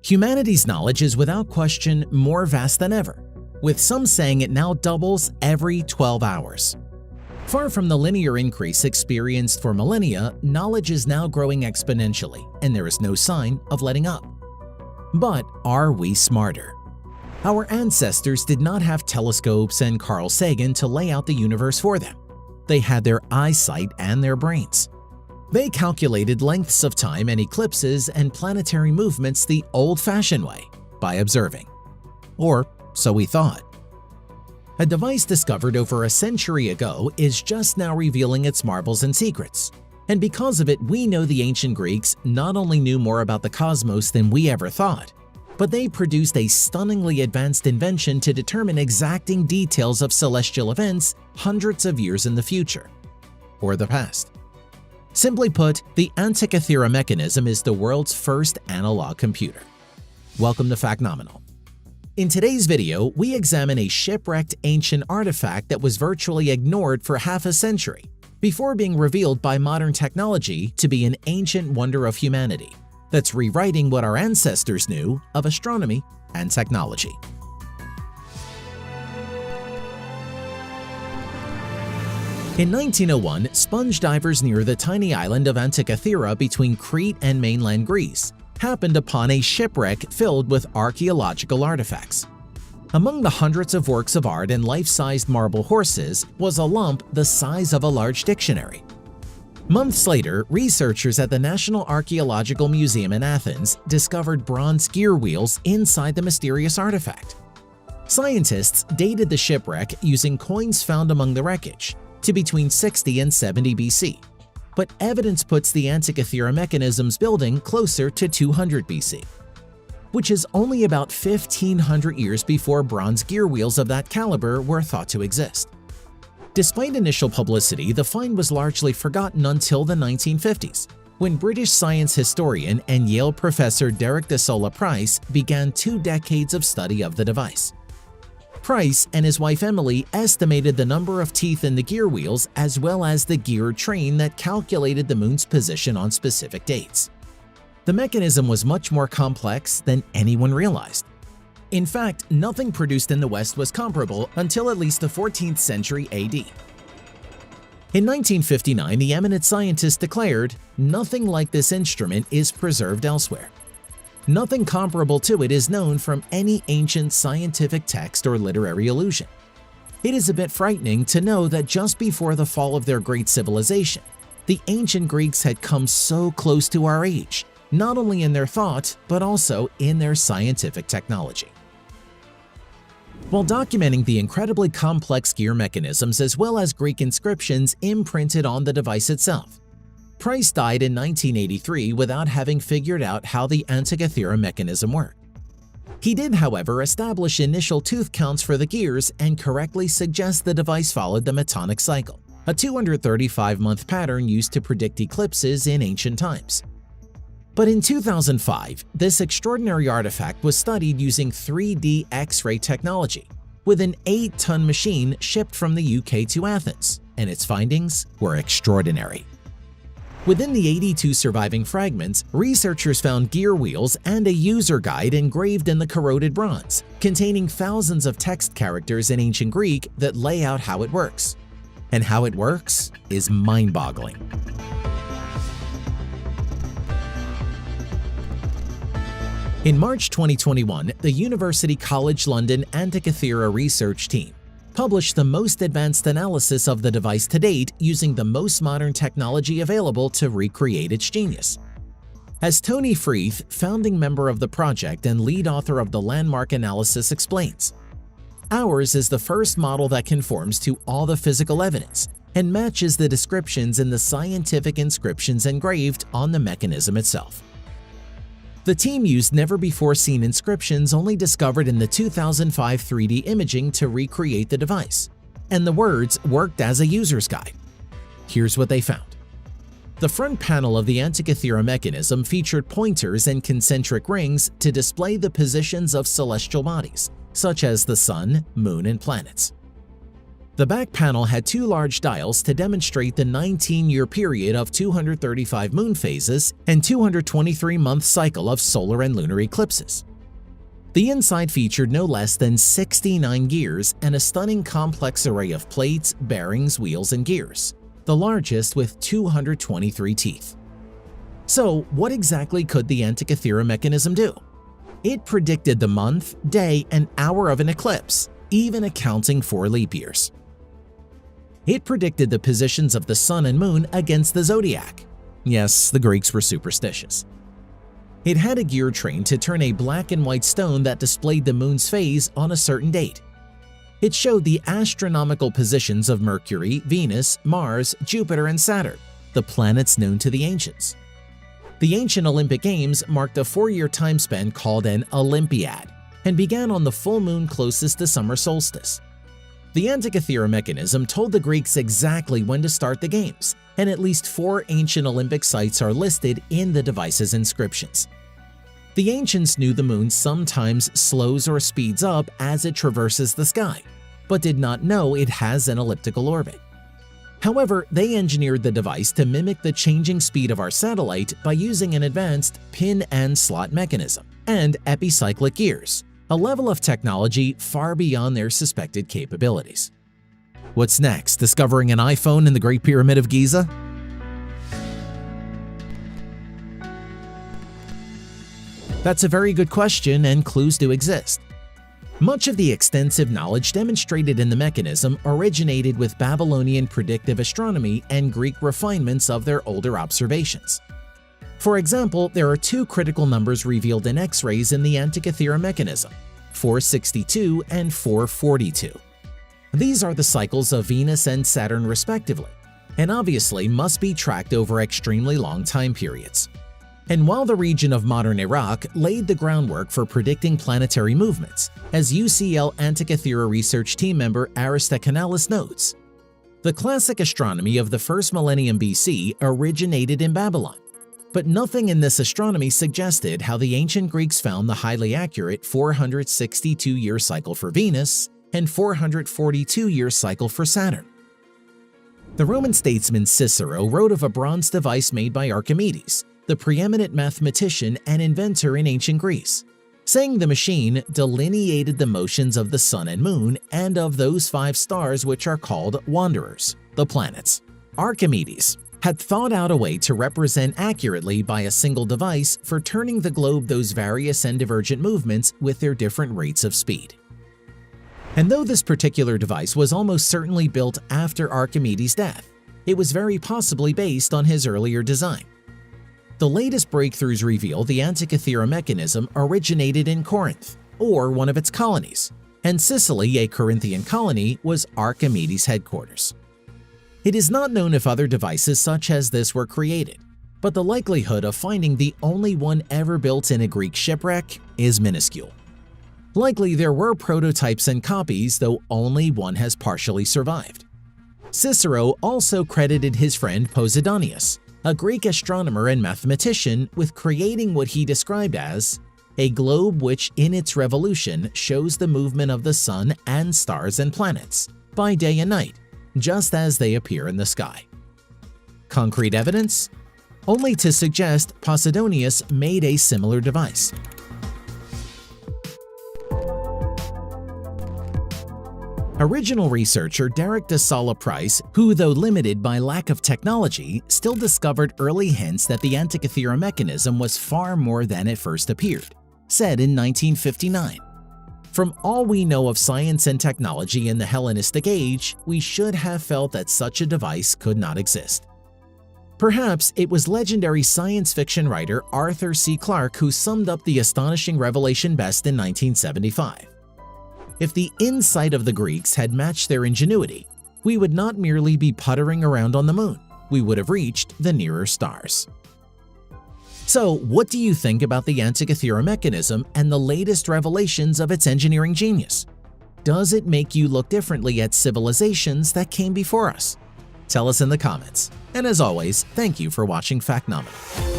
Humanity's knowledge is without question more vast than ever, with some saying it now doubles every 12 hours. Far from the linear increase experienced for millennia, knowledge is now growing exponentially, and there is no sign of letting up. But are we smarter? Our ancestors did not have telescopes and Carl Sagan to lay out the universe for them. They had their eyesight and their brains. They calculated lengths of time and eclipses and planetary movements the old-fashioned way, by observing. Or so we thought. A device discovered over a century ago is just now revealing its marvels and secrets. And because of it, we know the ancient Greeks not only knew more about the cosmos than we ever thought, but they produced a stunningly advanced invention to determine exacting details of celestial events hundreds of years in the future, or the past. Simply put, the Antikythera Mechanism is the world's first analog computer. Welcome to Factnominal. In today's video, we examine a shipwrecked ancient artifact that was virtually ignored for half a century before being revealed by modern technology to be an ancient wonder of humanity that's rewriting what our ancestors knew of astronomy and technology. In 1901, sponge divers near the tiny island of Antikythera between Crete and mainland Greece happened upon a shipwreck filled with archaeological artifacts. Among the hundreds of works of art and life-sized marble horses was a lump the size of a large dictionary. Months later, researchers at the National Archaeological Museum in Athens discovered bronze gear wheels inside the mysterious artifact. Scientists dated the shipwreck using coins found among the wreckage to between 60 and 70 BC, but evidence puts the Antikythera Mechanism's building closer to 200 BC, which is only about 1,500 years before bronze gear wheels of that caliber were thought to exist. Despite initial publicity, the find was largely forgotten until the 1950s, when British science historian and Yale professor Derek de Solla Price began 2 decades of study of the device. Price and his wife Emily estimated the number of teeth in the gear wheels as well as the gear train that calculated the moon's position on specific dates. The mechanism was much more complex than anyone realized. In fact, nothing produced in the West was comparable until at least the 14th century AD. In 1959, the eminent scientist declared, "Nothing like this instrument is preserved elsewhere. Nothing comparable to it is known from any ancient scientific text or literary allusion." It is a bit frightening to know that just before the fall of their great civilization, the ancient Greeks had come so close to our age, not only in their thought, but also in their scientific technology. While documenting the incredibly complex gear mechanisms as well as Greek inscriptions imprinted on the device itself, Price died in 1983 without having figured out how the Antikythera Mechanism worked. He did, however, establish initial tooth counts for the gears and correctly suggest the device followed the Metonic cycle, a 235-month pattern used to predict eclipses in ancient times. But in 2005, this extraordinary artifact was studied using 3D X-ray technology, with an 8-ton machine shipped from the UK to Athens, and its findings were extraordinary. Within the 82 surviving fragments, researchers found gear wheels and a user guide engraved in the corroded bronze, containing thousands of text characters in ancient Greek that lay out how it works. And how it works is mind-boggling. In March 2021, the University College London Antikythera research team published the most advanced analysis of the device to date using the most modern technology available to recreate its genius. As Tony Freeth, founding member of the project and lead author of the landmark analysis, explains, "Ours is the first model that conforms to all the physical evidence and matches the descriptions in the scientific inscriptions engraved on the mechanism itself." The team used never-before-seen inscriptions only discovered in the 2005 3D imaging to recreate the device, and the words worked as a user's guide. Here's what they found. The front panel of the Antikythera Mechanism featured pointers and concentric rings to display the positions of celestial bodies, such as the sun, moon, and planets. The back panel had two large dials to demonstrate the 19-year period of 235 moon phases and 223-month cycle of solar and lunar eclipses. The inside featured no less than 69 gears and a stunning complex array of plates, bearings, wheels, and gears, the largest with 223 teeth. So, what exactly could the Antikythera mechanism do? It predicted the month, day, and hour of an eclipse, even accounting for leap years. It predicted the positions of the sun and moon against the zodiac. Yes, the Greeks were superstitious. It had a gear train to turn a black and white stone that displayed the moon's phase on a certain date. It showed the astronomical positions of Mercury, Venus, Mars, Jupiter, and Saturn, the planets known to the ancients. The ancient Olympic Games marked a 4-year time span called an Olympiad and began on the full moon closest to summer solstice. The Antikythera mechanism told the Greeks exactly when to start the games, and at least 4 ancient Olympic sites are listed in the device's inscriptions. The ancients knew the moon sometimes slows or speeds up as it traverses the sky, but did not know it has an elliptical orbit. However, they engineered the device to mimic the changing speed of our satellite by using an advanced pin and slot mechanism and epicyclic gears, a level of technology far beyond their suspected capabilities. What's next? Discovering an iPhone in the Great Pyramid of Giza? That's a very good question, and clues do exist. Much of the extensive knowledge demonstrated in the mechanism originated with Babylonian predictive astronomy and Greek refinements of their older observations. For example, there are 2 critical numbers revealed in X-rays in the Antikythera mechanism, 462 and 442. These are the cycles of Venus and Saturn respectively, and obviously must be tracked over extremely long time periods. And while the region of modern Iraq laid the groundwork for predicting planetary movements, as UCL Antikythera research team member Aristakanalis notes, the classic astronomy of the first millennium BC originated in Babylon, but nothing in this astronomy suggested how the ancient Greeks found the highly accurate 462-year cycle for Venus and 442-year cycle for Saturn. The Roman statesman Cicero wrote of a bronze device made by Archimedes, the preeminent mathematician and inventor in ancient Greece, saying the machine delineated the motions of the sun and moon and of those 5 stars which are called wanderers, the planets. Archimedes had thought out a way to represent accurately by a single device for turning the globe those various and divergent movements with their different rates of speed. And though this particular device was almost certainly built after Archimedes' death, it was very possibly based on his earlier design. The latest breakthroughs reveal the Antikythera mechanism originated in Corinth, or one of its colonies, and Sicily, a Corinthian colony, was Archimedes' headquarters. It is not known if other devices such as this were created, but the likelihood of finding the only one ever built in a Greek shipwreck is minuscule. Likely there were prototypes and copies, though only one has partially survived. Cicero also credited his friend Posidonius, a Greek astronomer and mathematician, with creating what he described as a globe which in its revolution shows the movement of the sun and stars and planets by day and night, just as they appear in the sky. Concrete evidence? Only to suggest Posidonius made a similar device. Original researcher Derek de Sala Price, who, though limited by lack of technology, still discovered early hints that the Antikythera mechanism was far more than it first appeared, said in 1959. From all we know of science and technology in the Hellenistic age, we should have felt that such a device could not exist. Perhaps it was legendary science fiction writer Arthur C. Clarke who summed up the astonishing revelation best in 1975. If the insight of the Greeks had matched their ingenuity, we would not merely be puttering around on the moon, we would have reached the nearer stars. So, what do you think about the Antikythera mechanism and the latest revelations of its engineering genius? Does it make you look differently at civilizations that came before us? Tell us in the comments. And as always, thank you for watching Factnominal.